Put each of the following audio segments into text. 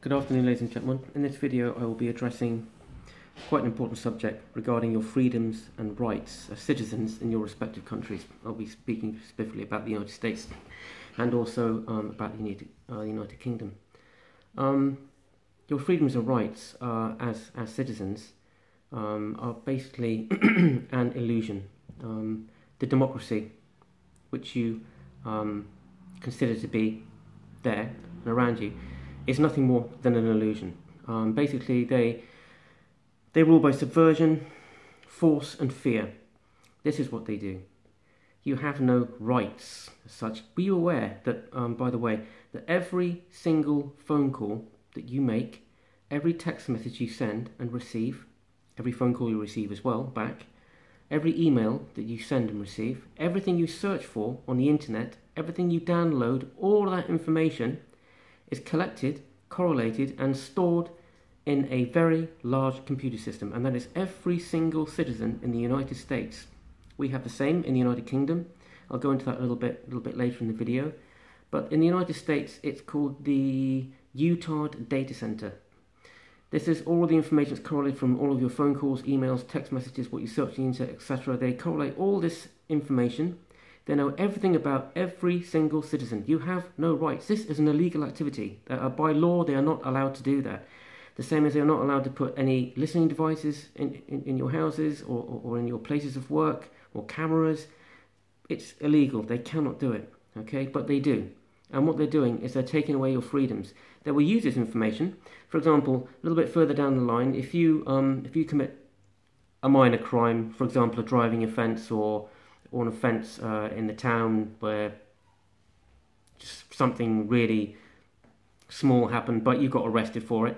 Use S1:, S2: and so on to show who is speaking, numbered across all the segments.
S1: Good afternoon, ladies and gentlemen. In this video I will be addressing quite an important subject regarding your freedoms and rights as citizens in your respective countries. I'll be speaking specifically about the United States and also about the United Kingdom. Your freedoms and rights as citizens are basically an illusion. The democracy which you consider to be there and around you is nothing more than an illusion. Basically, they rule by subversion, force and fear. This is what they do. You have no rights as such. Be you aware that, by the way, that every single phone call that you make, every text message you send and receive, every phone call you receive as well back, every email that you send and receive, everything you search for on the internet, everything you download, all that information is collected, correlated and stored in a very large computer system, and that is every single citizen in the United States. We have the same in the United Kingdom. I'll go into that a little bit later in the video. But in the United States, it's called the UTARD data center. This is all the information that's correlated from all of your phone calls, emails, text messages, what you search on the internet, etc. They correlate all this information. They know everything about every single citizen. You have no rights. This is an illegal activity. By law, they are not allowed to do that. The same as they are not allowed to put any listening devices in your houses or in your places of work or cameras. It's illegal. They cannot do it. Okay, but they do. And what they're doing is they're taking away your freedoms. They will use this information. For example, a little bit further down the line, if you commit a minor crime, for example, a driving offence or an offence in the town where just something really small happened, but you got arrested for it,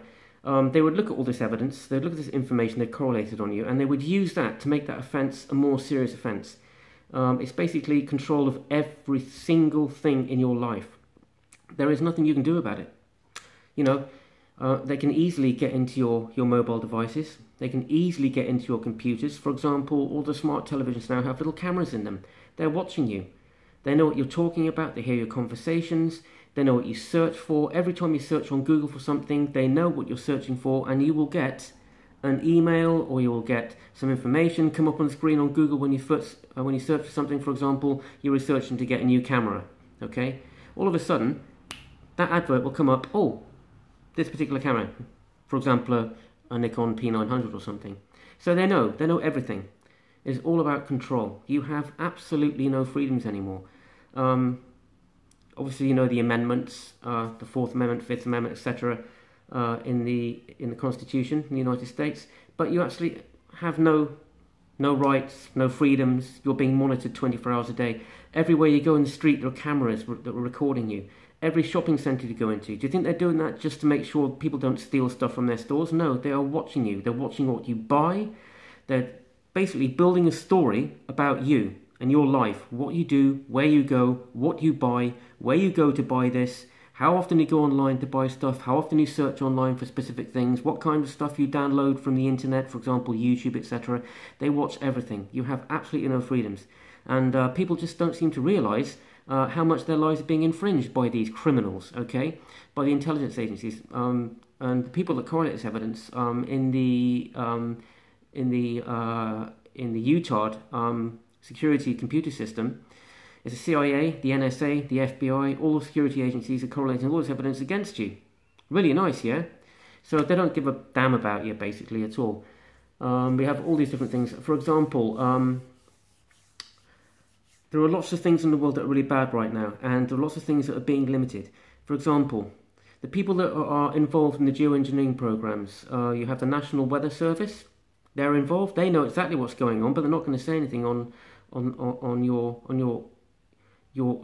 S1: they would look at all this evidence, they'd look at this information they'd correlated on you, and they would use that to make that offence a more serious offence. It's basically control of every single thing in your life. There is nothing you can do about it. You know, they can easily get into your mobile devices. They can easily get into your computers. For example, all the smart televisions now have little cameras in them. They're watching you. They know what you're talking about. They hear your conversations. They know what you search for. Every time you search on Google for something, they know what you're searching for, and you will get an email or you will get some information come up on the screen on Google when you search for something. For example, you're researching to get a new camera. Okay? All of a sudden, that advert will come up. Oh, this particular camera. For example, a Nikon P900 or something. So they know everything. It's all about control. You have absolutely no freedoms anymore. Obviously, you know the amendments, the Fourth Amendment, Fifth Amendment, etc., in the Constitution in the United States. But you actually have no rights, no freedoms. You're being monitored 24 hours a day. Everywhere you go in the street, there are cameras that are recording you. Every shopping centre you go into. Do you think they're doing that just to make sure people don't steal stuff from their stores? No, they are watching you. They're watching what you buy. They're basically building a story about you and your life. What you do, where you go, what you buy, where you go to buy this, how often you go online to buy stuff, how often you search online for specific things, what kind of stuff you download from the internet, for example, YouTube, etc. They watch everything. You have absolutely no freedoms. And people just don't seem to realise how much their lives are being infringed by these criminals, okay, by the intelligence agencies, and the people that correlate this evidence in the UTARD security computer system. It's the CIA, the NSA, the FBI, all the security agencies are correlating all this evidence against you. Really nice, yeah? So they don't give a damn about you, basically, at all. We have all these different things. For example, there are lots of things in the world that are really bad right now, and there are lots of things that are being limited. For example, the people that are involved in the geoengineering programs, you have the National Weather Service. They're involved. They know exactly what's going on, but they're not going to say anything on your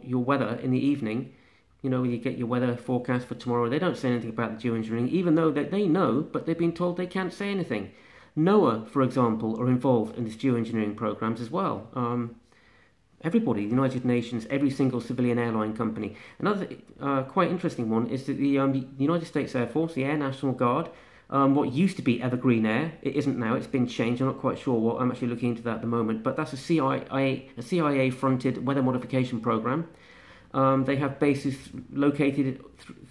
S1: weather in the evening. You know, you get your weather forecast for tomorrow. They don't say anything about the geoengineering, even though they know, but they've been told they can't say anything. NOAA, for example, are involved in this geoengineering programs as well. Everybody, the United Nations, every single civilian airline company. Another quite interesting one is that the United States Air Force, the Air National Guard, what used to be Evergreen Air, it isn't now, it's been changed, I'm not quite sure what, I'm actually looking into that at the moment, but that's a CIA-fronted weather modification program. They have bases located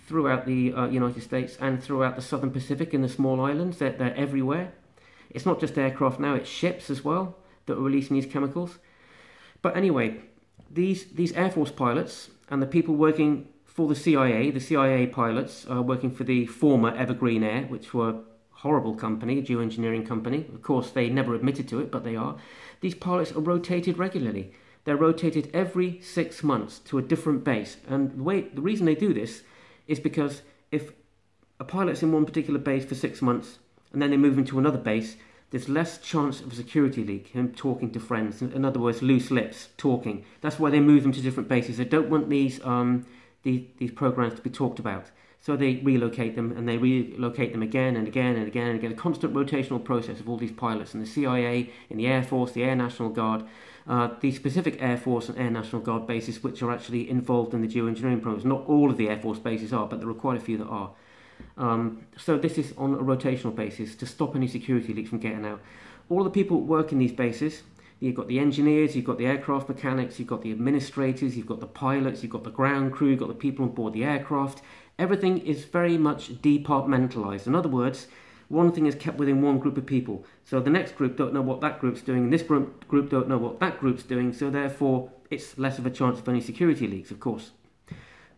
S1: throughout the United States and throughout the Southern Pacific in the small islands. They're everywhere. It's not just aircraft now, it's ships as well that are releasing these chemicals. But anyway, these Air Force pilots and the people working for the CIA pilots working for the former Evergreen Air, which were a horrible company, a geoengineering company. Of course, they never admitted to it, but they are. These pilots are rotated regularly. They're rotated every 6 months to a different base. And the reason they do this is because if a pilot's in one particular base for 6 months and then they move into another base, there's less chance of a security leak, him talking to friends. In other words, loose lips, talking. That's why they move them to different bases. They don't want these programs to be talked about. So they relocate them, and they relocate them again and again and again and again. A constant rotational process of all these pilots in the CIA, in the Air Force, the Air National Guard, the specific Air Force and Air National Guard bases which are actually involved in the geoengineering programs. Not all of the Air Force bases are, but there are quite a few that are. So this is on a rotational basis to stop any security leaks from getting out. All the people who work in these bases, you've got the engineers, you've got the aircraft mechanics, you've got the administrators, you've got the pilots, you've got the ground crew, you've got the people on board the aircraft. Everything is very much departmentalized. In other words, one thing is kept within one group of people. So the next group don't know what that group's doing, and this group don't know what that group's doing, so therefore it's less of a chance of any security leaks, of course.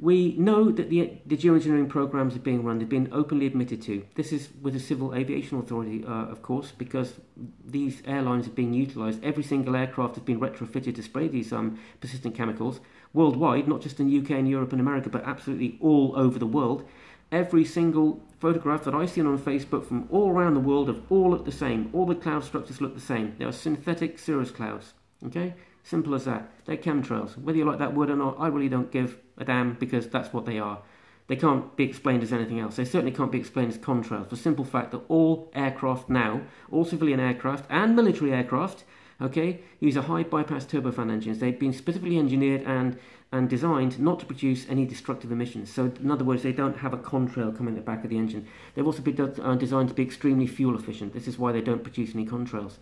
S1: We know that the geoengineering programs are being run. They've been openly admitted to. This is with the Civil Aviation Authority, of course, because these airlines are being utilised. Every single aircraft has been retrofitted to spray these persistent chemicals worldwide, not just in the UK and Europe and America, but absolutely all over the world. Every single photograph that I've seen on Facebook from all around the world have all look the same. All the cloud structures look the same. They are synthetic cirrus clouds. Okay? Simple as that. They're chemtrails. Whether you like that word or not, I really don't give a damn, because that's what they are. They can't be explained as anything else. They certainly can't be explained as contrails, for the simple fact that all aircraft now, all civilian aircraft and military aircraft, okay, use a high bypass turbofan engines. They've been specifically engineered and designed not to produce any destructive emissions. So in other words, they don't have a contrail coming at the back of the engine. They've also been designed to be extremely fuel efficient. This is why they don't produce any contrails.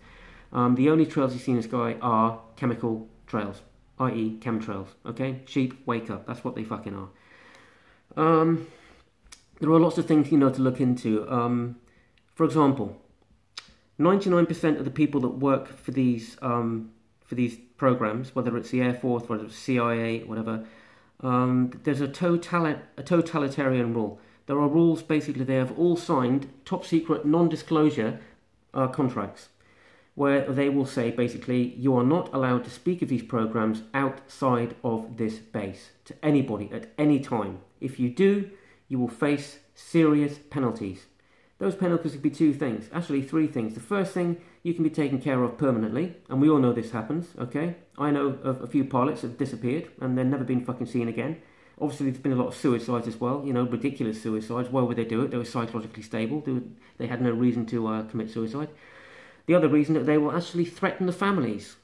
S1: The only trails you see in the sky are chemical trails, i.e. chemtrails, okay? Sheep, wake up. That's what they fucking are. There are lots of things, to look into. For example, 99% of the people that work for these programs, whether it's the Air Force, whether it's CIA, whatever, there's a totalitarian rule. There are rules, basically, they have all signed top secret non-disclosure contracts, where they will say, basically, you are not allowed to speak of these programs outside of this base to anybody at any time. If you do, you will face serious penalties. Those penalties could be two things, actually three things. The first thing, you can be taken care of permanently, and we all know this happens, okay? I know of a few pilots that have disappeared, and they've never been fucking seen again. Obviously, there's been a lot of suicides as well, ridiculous suicides. Why would they do it? They were psychologically stable. They had no reason to commit suicide. The other reason that they will actually threaten the families.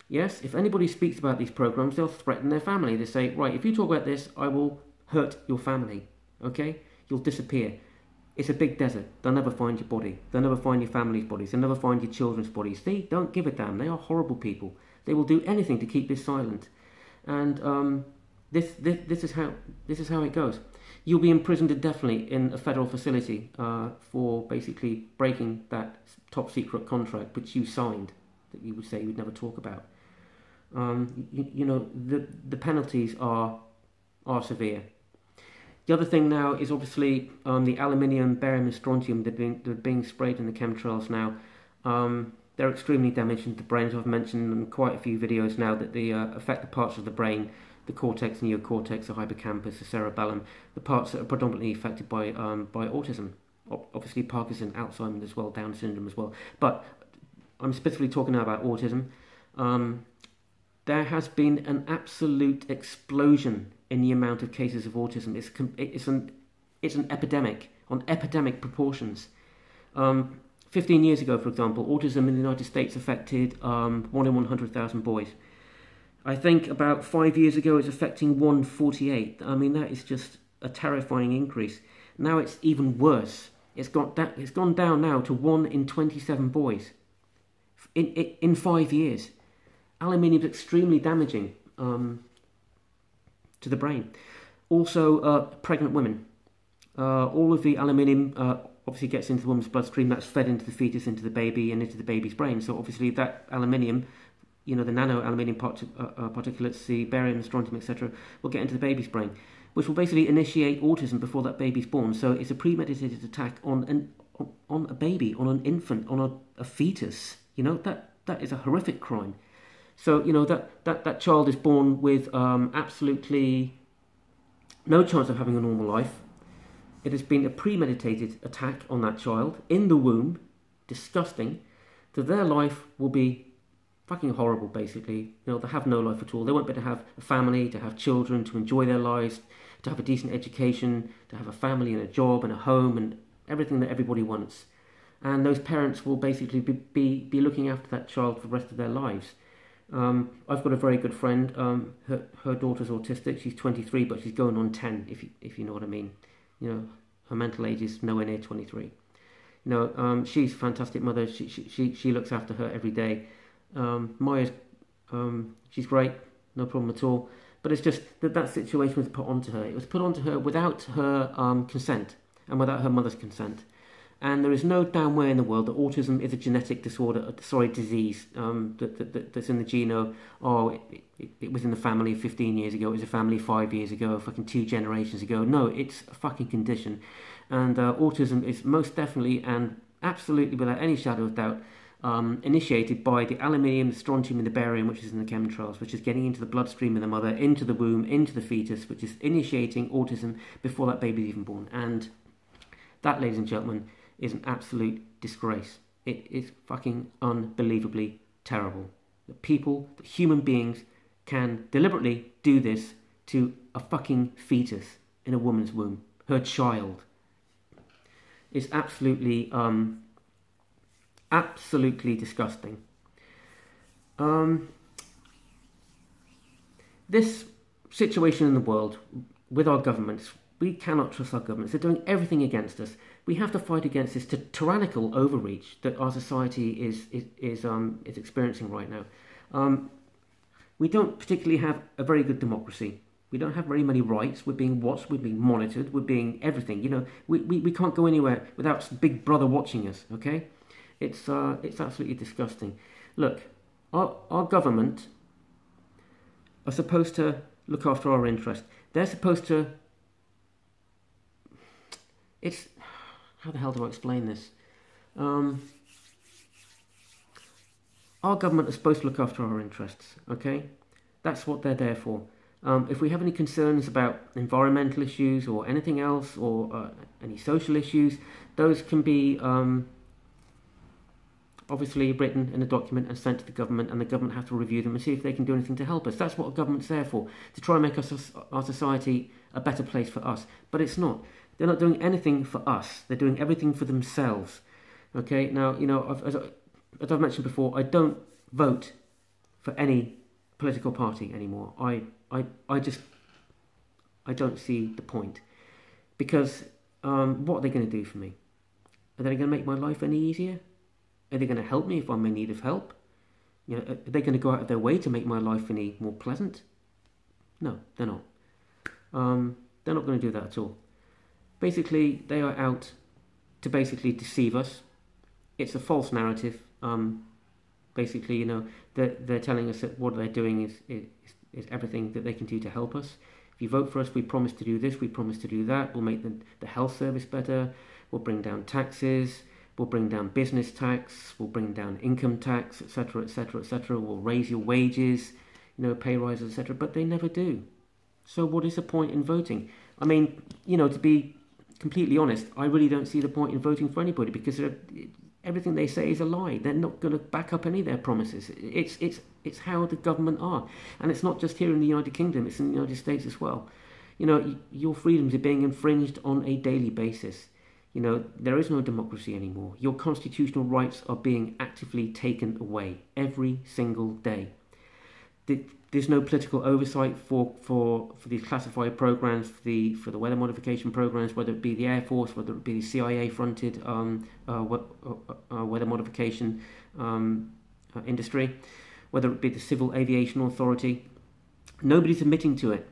S1: Yes, if anybody speaks about these programs, they'll threaten their family. They say, right, if you talk about this, I will hurt your family, okay? You'll disappear. It's a big desert. They'll never find your body. They'll never find your family's bodies. They'll never find your children's bodies. They don't give a damn. They are horrible people. They will do anything to keep this silent. And this is how it goes. You'll be imprisoned indefinitely in a federal facility for basically breaking that top secret contract which you signed, that you would say you would never talk about. The penalties are severe. The other thing now is obviously the aluminium, barium and strontium that are being sprayed in the chemtrails now. They're extremely damaging to the brain, as I've mentioned in quite a few videos now, that they affect the parts of the brain, the cortex, neocortex, the hippocampus, the cerebellum, the parts that are predominantly affected by autism. Obviously Parkinson, Alzheimer's as well, Down syndrome as well. But I'm specifically talking now about autism. There has been an absolute explosion in the amount of cases of autism. It's an epidemic, on epidemic proportions. 15 years ago, for example, autism in the United States affected 1 in 100,000 boys. I think about 5 years ago it's affecting 148. I mean, that is just a terrifying increase. Now it's even worse. It's gone down now to 1 in 27 boys in 5 years. Aluminium is extremely damaging. to the brain. Also, pregnant women. All of the aluminium obviously gets into the woman's bloodstream. That's fed into the fetus, into the baby, and into the baby's brain. So obviously that aluminium, the nano aluminium particulates, the barium, the strontium, etc., will get into the baby's brain, which will basically initiate autism before that baby's born. So it's a premeditated attack on a baby, on an infant, on a fetus. That is a horrific crime. So that child is born with absolutely no chance of having a normal life. It has been a premeditated attack on that child in the womb, disgusting, that their life will be fucking horrible, basically. They'll have no life at all. They won't be able to have a family, to have children, to enjoy their lives, to have a decent education, to have a family and a job and a home and everything that everybody wants. And those parents will basically be looking after that child for the rest of their lives. I've got a very good friend. Her daughter's autistic. She's 23, but she's going on 10, if you know what I mean. Her mental age is nowhere near 23. She's a fantastic mother. She looks after her every day. Maya's, she's great, no problem at all. But it's just that situation was put onto her. It was put onto her without her consent and without her mother's consent. And there is no damn way in the world that autism is a genetic disorder, disease that's in the genome. Oh, it was in the family 15 years ago, it was a family 5 years ago, fucking 2 generations ago. No, it's a fucking condition. And autism is most definitely and absolutely without any shadow of doubt initiated by the aluminium, the strontium and the barium, which is in the chemtrails, which is getting into the bloodstream of the mother, into the womb, into the fetus, which is initiating autism before that baby is even born. And that, ladies and gentlemen, is an absolute disgrace. It is fucking unbelievably terrible. That human beings can deliberately do this to a fucking fetus in a woman's womb, her child. It's absolutely, absolutely disgusting. This situation in the world with our governments, we cannot trust our governments. They're doing everything against us. We have to fight against this tyrannical overreach that our society is experiencing right now. We don't particularly have a very good democracy. We don't have very many rights. We're being watched. We're being monitored. We're being everything. We can't go anywhere without Big Brother watching us. Okay, it's absolutely disgusting. Look, our government are supposed to look after our interest. They're supposed to. How the hell do I explain this? Our government is supposed to look after our interests, okay? That's what they're there for. If we have any concerns about environmental issues or anything else, or any social issues, those can be obviously written in a document and sent to the government, and the government have to review them and see if they can do anything to help us. That's what a government's there for, to try and make our society a better place for us. But it's not. They're not doing anything for us. They're doing everything for themselves. Okay. Now, as I've mentioned before, I don't vote for any political party anymore. I don't see the point, because what are they going to do for me? Are they going to make my life any easier? Are they going to help me if I'm in need of help? Are they going to go out of their way to make my life any more pleasant? No, they're not. They're not going to do that at all. Basically, they are out to basically deceive us. It's a false narrative. Basically, they're telling us that what they're doing is everything that they can do to help us. If you vote for us, we promise to do this, we promise to do that. We'll make the health service better. We'll bring down taxes. We'll bring down business tax. We'll bring down income tax, etc., etc., etc. We'll raise your wages, pay rises, etc. But they never do. So what is the point in voting? I mean, to be completely honest, I really don't see the point in voting for anybody, because everything they say is a lie. They're not going to back up any of their promises. It's how the government are, and it's not just here in the United Kingdom. It's in the United States as well. Your freedoms are being infringed on a daily basis. There is no democracy anymore. Your constitutional rights are being actively taken away every single day. There's no political oversight for these classified programs, for the weather modification programs, whether it be the Air Force, whether it be the CIA-fronted weather modification industry, whether it be the Civil Aviation Authority. Nobody's admitting to it.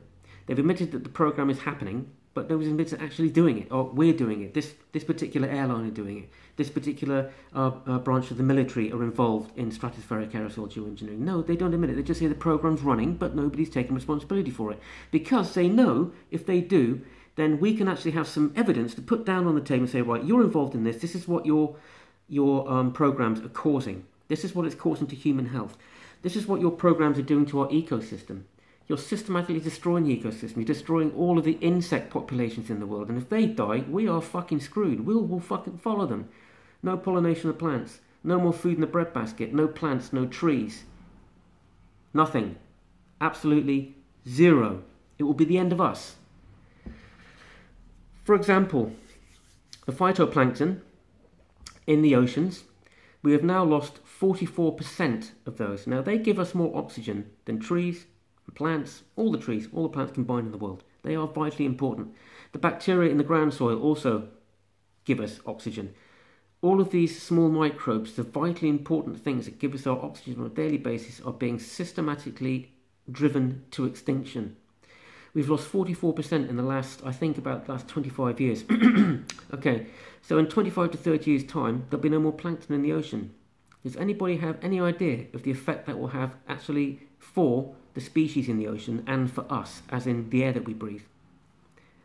S1: They've admitted that the program is happening, but nobody's admitted to actually doing it. Or we're doing it. This particular airline are doing it. This particular branch of the military are involved in stratospheric aerosol geoengineering. No, they don't admit it. They just say the program's running, but nobody's taking responsibility for it. Because they know if they do, then we can actually have some evidence to put down on the table and say, right, you're involved in this. This is what your programs are causing. This is what it's causing to human health. This is what your programs are doing to our ecosystem. You're systematically destroying the ecosystem. You're destroying all of the insect populations in the world. And if they die, we are fucking screwed. We'll fucking follow them. No pollination of plants. No more food in the breadbasket. No plants, no trees. Nothing. Absolutely zero. It will be the end of us. For example, the phytoplankton in the oceans, we have now lost 44% of those. Now, they give us more oxygen than trees, plants, all the plants combined in the world. They are vitally important. The bacteria in the ground soil also give us oxygen. All of these small microbes, the vitally important things that give us our oxygen on a daily basis, are being systematically driven to extinction. We've lost 44% in the last 25 years. Okay, so in 25 to 30 years' time, there'll be no more plankton in the ocean. Does anybody have any idea of the effect that will have actually for the species in the ocean and for us, as in the air that we breathe?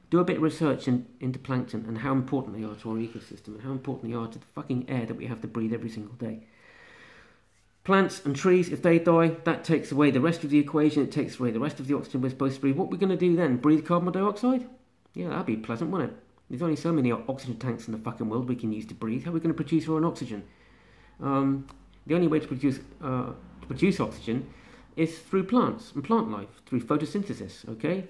S1: Do a bit of research into plankton and how important they are to our ecosystem and how important they are to the fucking air that we have to breathe every single day. Plants and trees, if they die, that takes away the rest of the equation. It takes away the rest of the oxygen we're supposed to breathe. What are we going to do then? Breathe carbon dioxide? Yeah, that'd be pleasant, wouldn't it? There's only so many oxygen tanks in the fucking world we can use to breathe. How are we going to produce our own oxygen? The only way to produce oxygen is through plants and plant life, through photosynthesis, okay?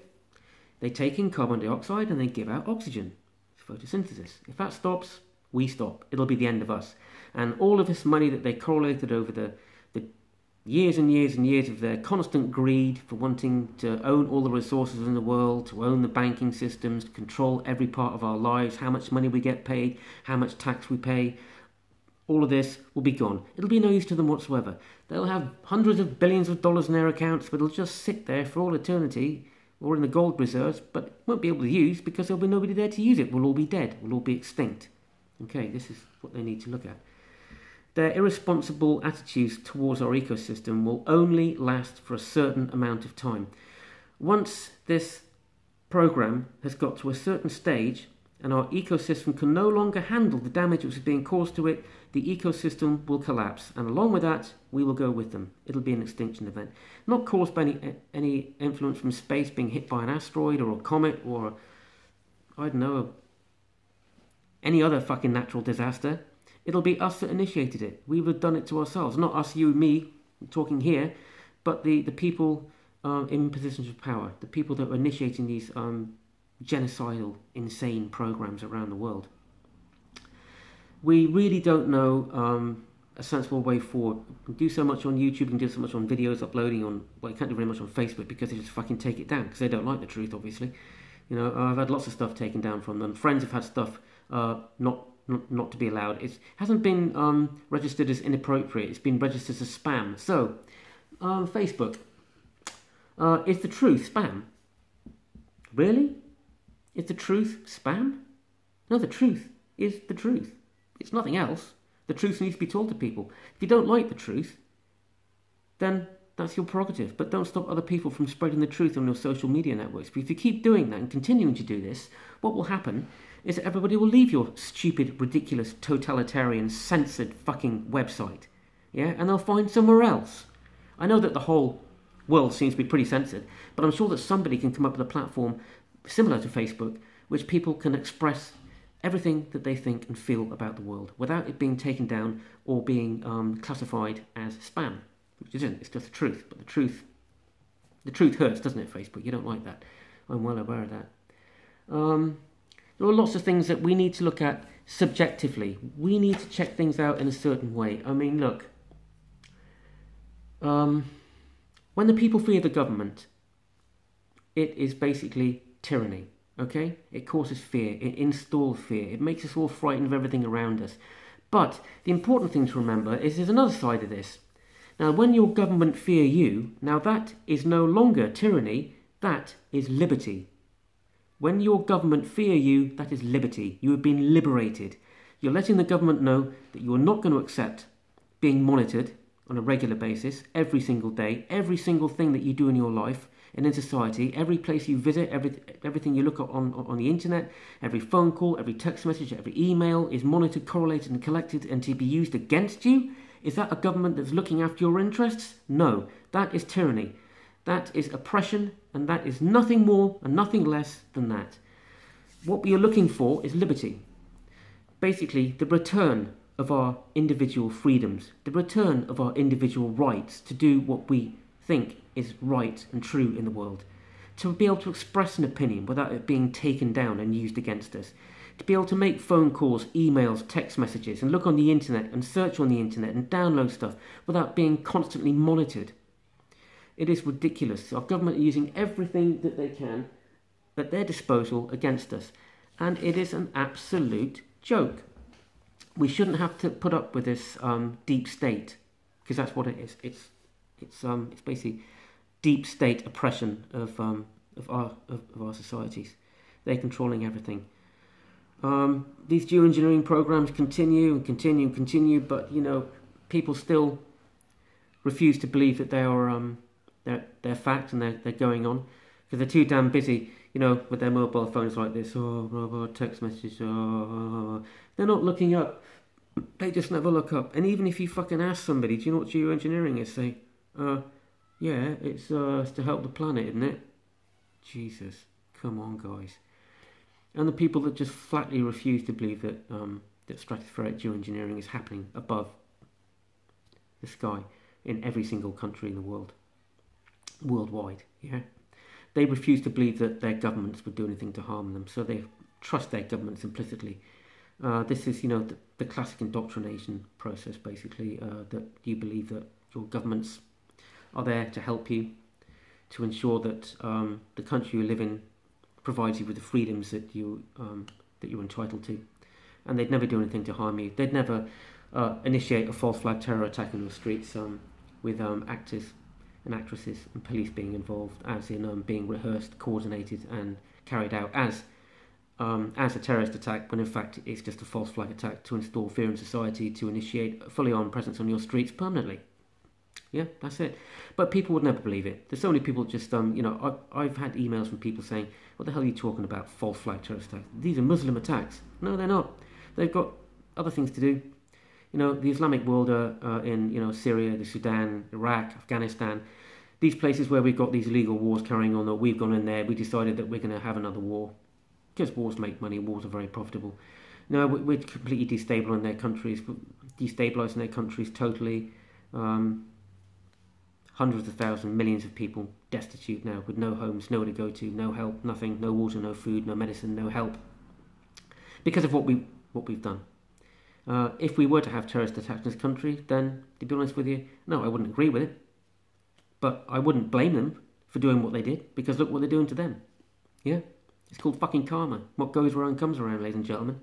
S1: They take in carbon dioxide and they give out oxygen. It's photosynthesis. If that stops, we stop. It'll be the end of us. And all of this money that they correlated over the years and years and years of their constant greed for wanting to own all the resources in the world, to own the banking systems, to control every part of our lives, how much money we get paid, how much tax we pay, all of this will be gone. It'll be no use to them whatsoever. They'll have hundreds of billions of dollars in their accounts, but it'll just sit there for all eternity, or in the gold reserves, but won't be able to use because there'll be nobody there to use it. We'll all be dead. We'll all be extinct. Okay, this is what they need to look at. Their irresponsible attitudes towards our ecosystem will only last for a certain amount of time. Once this program has got to a certain stage and our ecosystem can no longer handle the damage which is being caused to it, the ecosystem will collapse. And along with that, we will go with them. It'll be an extinction event. Not caused by any influence from space being hit by an asteroid or a comet or, I don't know, any other fucking natural disaster. It'll be us that initiated it. We would have done it to ourselves. Not us, you, me, talking here, but the people in positions of power, the people that are initiating these genocidal, insane programs around the world. We really don't know a sensible way forward. We can do so much on YouTube, we can do so much on videos uploading on, well, you can't do very much on Facebook because they just fucking take it down because they don't like the truth, obviously. You know, I've had lots of stuff taken down from them. Friends have had stuff not to be allowed. It hasn't been registered as inappropriate. It's been registered as spam. So, Facebook, is the truth spam? Really? Is the truth spam? No, the truth is the truth. It's nothing else. The truth needs to be told to people. If you don't like the truth, then that's your prerogative. But don't stop other people from spreading the truth on your social media networks. But if you keep doing that and continuing to do this, what will happen is that everybody will leave your stupid, ridiculous, totalitarian, censored fucking website. Yeah? And they'll find somewhere else. I know that the whole world seems to be pretty censored, but I'm sure that somebody can come up with a platform similar to Facebook, which people can express everything that they think and feel about the world without it being taken down or being classified as spam, which isn't. It's just the truth. But the truth hurts, doesn't it, Facebook? You don't like that. I'm well aware of that. There are lots of things that we need to look at subjectively. We need to check things out in a certain way. I mean, look, when the people fear the government, it is basically tyranny, okay? It causes fear, it installs fear, it makes us all frightened of everything around us. But the important thing to remember is there's another side of this. Now, when your government fear you, now that is no longer tyranny, That is liberty. When your government fear you, that is liberty. You have been liberated. You're letting the government know that you are not going to accept being monitored on a regular basis, every single day, every single thing that you do in your life and in society, every place you visit, everything you look at on the internet, every phone call, every text message, every email is monitored, correlated and collected and to be used against you. Is that a government that's looking after your interests? No, that is tyranny. That is oppression, and that is nothing more and nothing less than that. What we are looking for is liberty. Basically, the return of our individual freedoms, the return of our individual rights to do what we think is right and true in the world, to be able to express an opinion without it being taken down and used against us, to be able to make phone calls, emails, text messages, and look on the internet and search on the internet and download stuff without being constantly monitored. It is ridiculous. Our government are using everything that they can at their disposal against us, and it is an absolute joke. We shouldn't have to put up with this deep state, because that's what it is. It's basically deep state oppression of our societies. They're controlling everything. These geoengineering programs continue, but people still refuse to believe that they are they're fact and they're going on, because they're too damn busy, with their mobile phones like this. Text messages. They're not looking up. They just never look up. And even if you fucking ask somebody, do you know what geoengineering is? Say, yeah, it's to help the planet, isn't it? Jesus, come on, guys. And the people that just flatly refuse to believe that that stratospheric geoengineering is happening above the sky in every single country in the world, worldwide, yeah. They refuse to believe that their governments would do anything to harm them, so they trust their governments implicitly. This is, the classic indoctrination process, basically, that you believe that your governments are there to help you, to ensure that the country you live in provides you with the freedoms that you're entitled to, and they'd never do anything to harm you. They'd never initiate a false flag terror attack on your streets with actors and actresses and police being involved, as in being rehearsed, coordinated, and carried out as a terrorist attack, when in fact it's just a false flag attack to install fear in society, to initiate a fully armed presence on your streets permanently. Yeah, that's it. But people would never believe it. There's so many people just, I've had emails from people saying, what the hell are you talking about, false flag terrorist attacks? These are Muslim attacks. No, they're not. They've got other things to do. The Islamic world in, Syria, the Sudan, Iraq, Afghanistan, these places where we've got these illegal wars carrying on, that we've gone in there, we decided that we're going to have another war. Because wars make money, wars are very profitable. No, we're completely destabilising their countries totally. Hundreds of thousands, millions of people destitute now, with no homes, nowhere to go to, no help, nothing, no water, no food, no medicine, no help, because of what we've done. If we were to have terrorist attacks in this country, then, to be honest with you, no, I wouldn't agree with it. But I wouldn't blame them for doing what they did, because look what they're doing to them. Yeah? It's called fucking karma. What goes around comes around, ladies and gentlemen.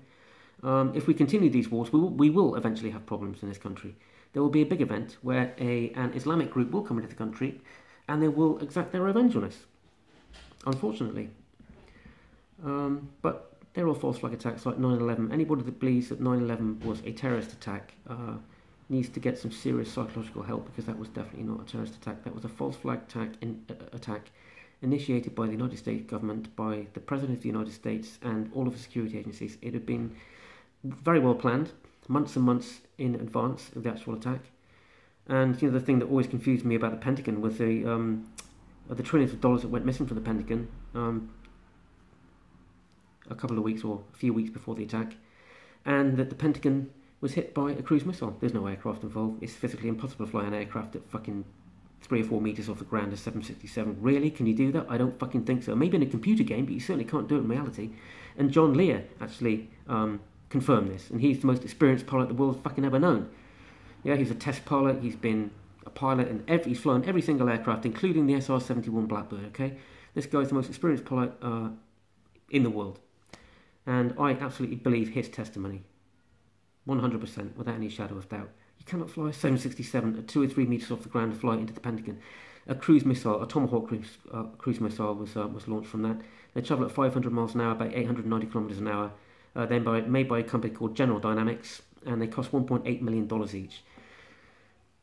S1: If we continue these wars, we will eventually have problems in this country. There will be a big event where an Islamic group will come into the country and they will exact their revenge on us, unfortunately. But they're all false flag attacks like 9/11. Anybody that believes that 9/11 was a terrorist attack needs to get some serious psychological help, because that was definitely not a terrorist attack. That was a false flag attack initiated by the United States government, by the President of the United States and all of the security agencies. It had been very well planned, months and months in advance of the actual attack. And the thing that always confused me about the Pentagon was the trillions of dollars that went missing from the Pentagon a couple of weeks or a few weeks before the attack, and that the Pentagon was hit by a cruise missile. There's no aircraft involved. It's physically impossible to fly an aircraft at fucking 3 or 4 meters off the ground, a 767. Really? Can you do that? I don't fucking think so. Maybe in a computer game, but you certainly can't do it in reality. And John Lear actually confirmed this, and he's the most experienced pilot the world's fucking ever known. Yeah, he's a test pilot. He's been a pilot, and he's flown every single aircraft, including the SR-71 Blackbird. Okay, this guy's the most experienced pilot in the world, and I absolutely believe his testimony, 100%, without any shadow of doubt. You cannot fly a 767 at 2 or 3 meters off the ground and fly it into the Pentagon. A cruise missile, a Tomahawk cruise missile was launched from that. They travel at 500 miles an hour, about 890 kilometers an hour. They're made by a company called General Dynamics, and they cost $1.8 million each.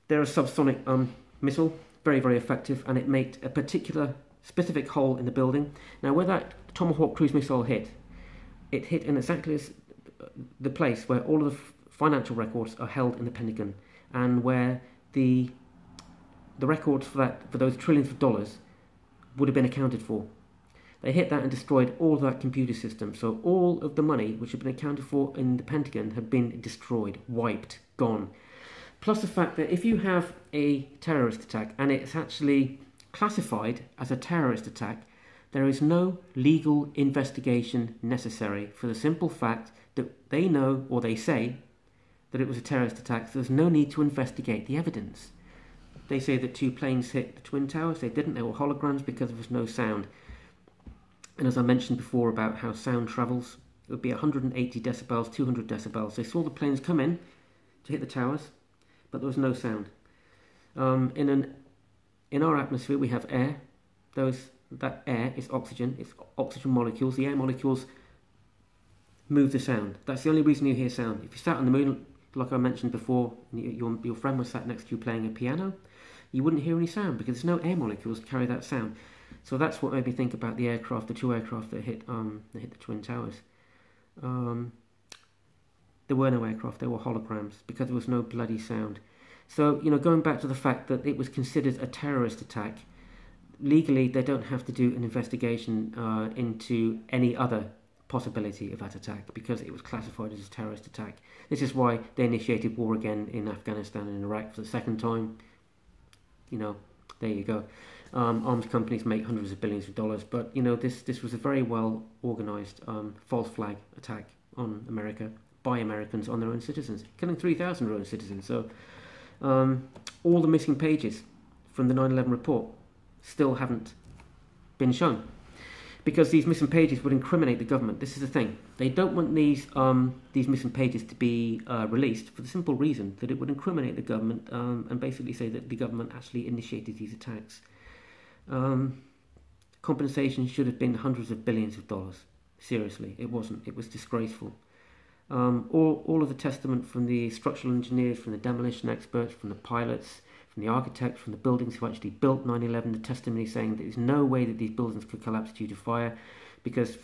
S1: They're a subsonic missile, very, very effective, and it made a particular specific hole in the building. Now, where that Tomahawk cruise missile hit, it hit in exactly the place where all of the financial records are held in the Pentagon, and where the records for those trillions of dollars would have been accounted for. They hit that and destroyed all of that computer system. So all of the money which had been accounted for in the Pentagon had been destroyed, wiped, gone. Plus the fact that if you have a terrorist attack and it's actually classified as a terrorist attack, there is no legal investigation necessary, for the simple fact that they know, or they say, that it was a terrorist attack. So there's no need to investigate the evidence. They say that 2 planes hit the Twin Towers. They didn't. They were holograms because there was no sound. And as I mentioned before about how sound travels, it would be 180 decibels, 200 decibels. They saw the planes come in to hit the towers, but there was no sound. In our atmosphere, we have air. That air is oxygen. It's oxygen molecules. The air molecules move the sound. That's the only reason you hear sound. If you sat on the moon, like I mentioned before, your friend was sat next to you playing a piano, you wouldn't hear any sound because there's no air molecules to carry that sound. So that's what made me think about the aircraft, the 2 aircraft that hit the Twin Towers. There were no aircraft; they were holograms because there was no bloody sound. So, going back to the fact that it was considered a terrorist attack, legally they don't have to do an investigation into any other possibility of that attack because it was classified as a terrorist attack. This is why they initiated war again in Afghanistan and Iraq for the second time. There you go. Arms companies make hundreds of billions of dollars, but this was a very well organised false flag attack on America by Americans on their own citizens, killing 3,000 of their own citizens. So all the missing pages from the 9/11 report still haven't been shown, because these missing pages would incriminate the government. This is the thing. They don't want these missing pages to be released for the simple reason that it would incriminate the government and basically say that the government actually initiated these attacks. Compensation should have been hundreds of billions of dollars. Seriously, it wasn't. It was disgraceful. All of the testament from the structural engineers, from the demolition experts, from the pilots, from the architects, from the buildings who actually built 9/11, the testimony saying that there's no way that these buildings could collapse due to fire, because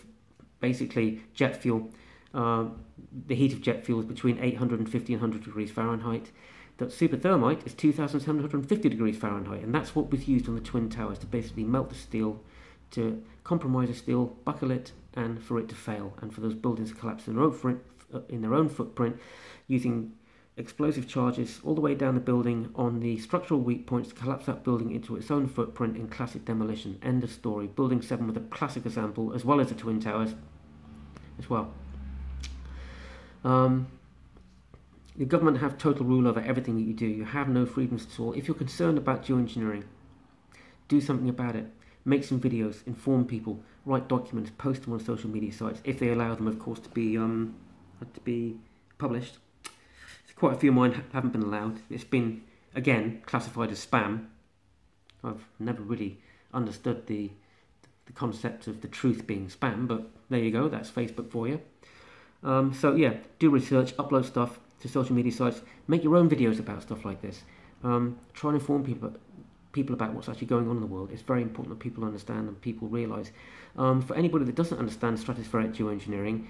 S1: basically jet fuel, the heat of jet fuel is between 850 and 100 degrees Fahrenheit. That superthermite is 2,750 degrees Fahrenheit, and that's what was used on the Twin Towers to basically melt the steel, to compromise the steel, buckle it, and for it to fail, and for those buildings to collapse in their own footprint, using explosive charges all the way down the building on the structural weak points to collapse that building into its own footprint in classic demolition. End of story. Building 7 was a classic example, as well as the Twin Towers as well. The government have total rule over everything that you do. You have no freedoms at all. If you're concerned about geoengineering, do something about it. Make some videos, inform people, write documents, post them on social media sites, if they allow them, of course, to be published. Quite a few of mine haven't been allowed. It's been, again, classified as spam. I've never really understood the concept of the truth being spam, but there you go, that's Facebook for you. So yeah, do research, upload stuff to social media sites, make your own videos about stuff like this. Try and inform people about what's actually going on in the world. It's very important that people understand and people realise. For anybody that doesn't understand stratospheric geoengineering,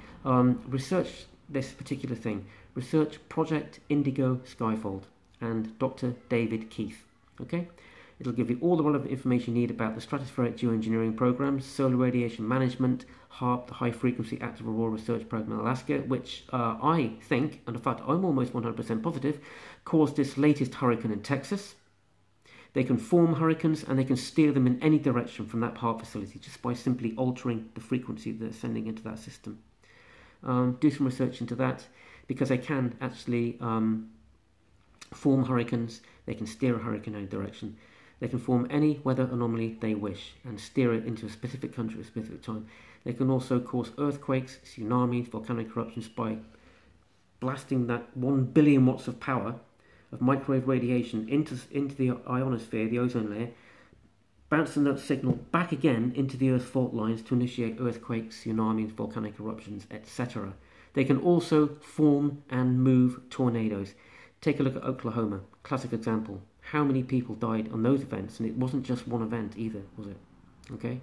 S1: research this particular thing. Research Project Indigo Skyfold and Dr. David Keith. Okay? It'll give you all the relevant information you need about the stratospheric geoengineering programs, solar radiation management, HAARP, the High Frequency Active Aurora Research Program in Alaska, which I think, and in fact I'm almost 100% positive, caused this latest hurricane in Texas. They can form hurricanes and they can steer them in any direction from that HAARP facility just by simply altering the frequency they're sending into that system. Do some research into that, because they can actually form hurricanes. They can steer a hurricane in any direction. They can form any weather anomaly they wish and steer it into a specific country at a specific time. They can also cause earthquakes, tsunamis, volcanic eruptions by blasting that 1 billion watts of power of microwave radiation into the ionosphere, the ozone layer, bouncing that signal back again into the Earth's fault lines to initiate earthquakes, tsunamis, volcanic eruptions, etc. They can also form and move tornadoes. Take a look at Oklahoma, classic example. How many people died on those events? And it wasn't just one event either, was it? Okay,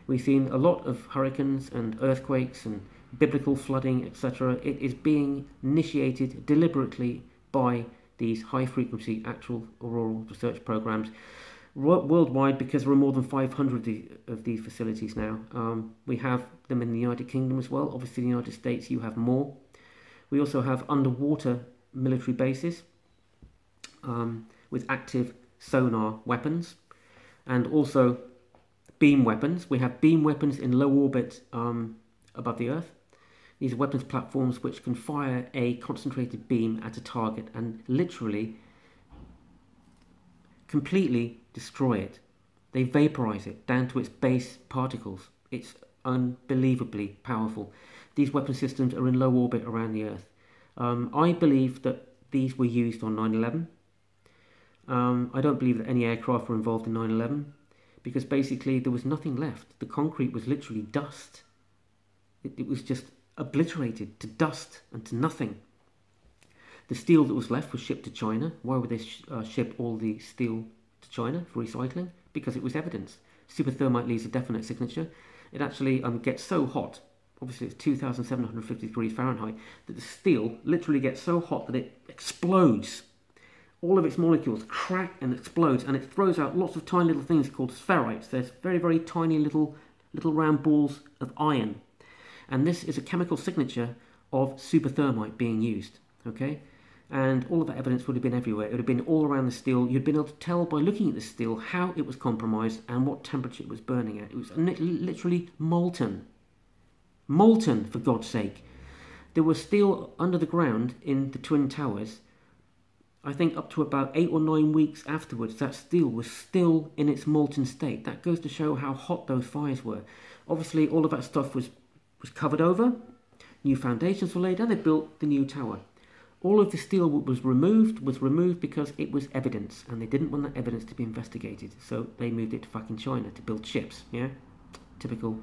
S1: we've seen a lot of hurricanes and earthquakes and biblical flooding, etc. It is being initiated deliberately by these high-frequency actual auroral research programs worldwide, because there are more than 500 of these facilities now. We have them in the United Kingdom as well. Obviously, in the United States, you have more. We also have underwater military bases with active sonar weapons, and also beam weapons. We have beam weapons in low orbit above the Earth. These are weapons platforms which can fire a concentrated beam at a target and literally completely destroy it. They vaporize it down to its base particles. It's unbelievably powerful. These weapon systems are in low orbit around the Earth. I believe that these were used on 9/11. I don't believe that any aircraft were involved in 9/11, because basically there was nothing left. The concrete was literally dust. It was just obliterated to dust and to nothing. The steel that was left was shipped to China. Why would they ship all the steel to China for recycling? Because it was evidence. Superthermite leaves a definite signature. It actually gets so hot, obviously it's 2,750 degrees Fahrenheit, that the steel literally gets so hot that it explodes. All of its molecules crack and explodes, and it throws out lots of tiny little things called spherites. There's very, very tiny little round balls of iron. And this is a chemical signature of superthermite being used, okay? And all of that evidence would have been everywhere. It would have been all around the steel. You'd been able to tell by looking at the steel how it was compromised and what temperature it was burning at. It was literally molten. Molten, for God's sake. There was steel under the ground in the Twin Towers. I think up to about 8 or 9 weeks afterwards, that steel was still in its molten state. That goes to show how hot those fires were. Obviously, all of that stuff was covered over. New foundations were laid down. They built the new tower. All of the steel was removed because it was evidence, and they didn't want that evidence to be investigated. So they moved it to fucking China to build ships, yeah? Typical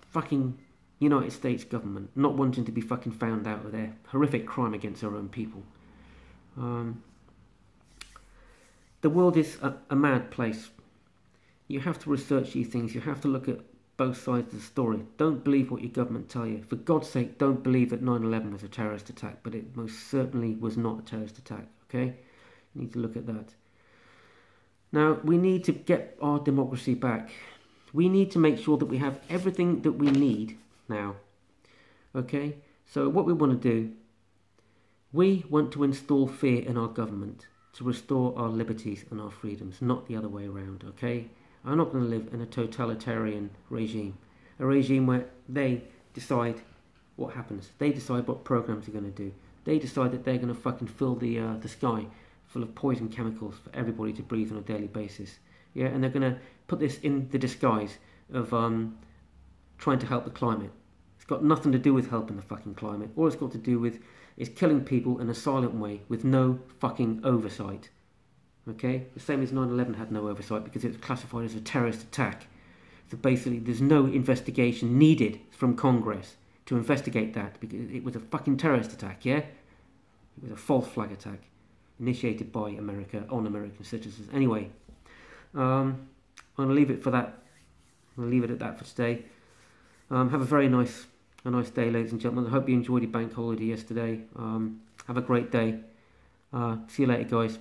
S1: fucking United States government, not wanting to be fucking found out of their horrific crime against their own people. The world is a mad place. You have to research these things. You have to look at both sides of the story. Don't believe what your government tell you. For God's sake, don't believe that 9/11 was a terrorist attack, but it most certainly was not a terrorist attack, okay? You need to look at that. Now, we need to get our democracy back. We need to make sure that we have everything that we need now, okay? So what we want to do, we want to install fear in our government to restore our liberties and our freedoms, not the other way around, okay? I'm not going to live in a totalitarian regime, a regime where they decide what happens. They decide what programs they're going to do. They decide that they're going to fucking fill the sky full of poison chemicals for everybody to breathe on a daily basis. Yeah, and they're going to put this in the disguise of trying to help the climate. It's got nothing to do with helping the fucking climate. All it's got to do with is killing people in a silent way with no fucking oversight. Okay, the same as 9/11 had no oversight because it was classified as a terrorist attack. So basically, there's no investigation needed from Congress to investigate that because it was a fucking terrorist attack, yeah? It was a false flag attack initiated by America on American citizens. Anyway, I'm going to leave it for that. I'm going to leave it at that for today. Have a very nice day, ladies and gentlemen. I hope you enjoyed your bank holiday yesterday. Have a great day. See you later, guys.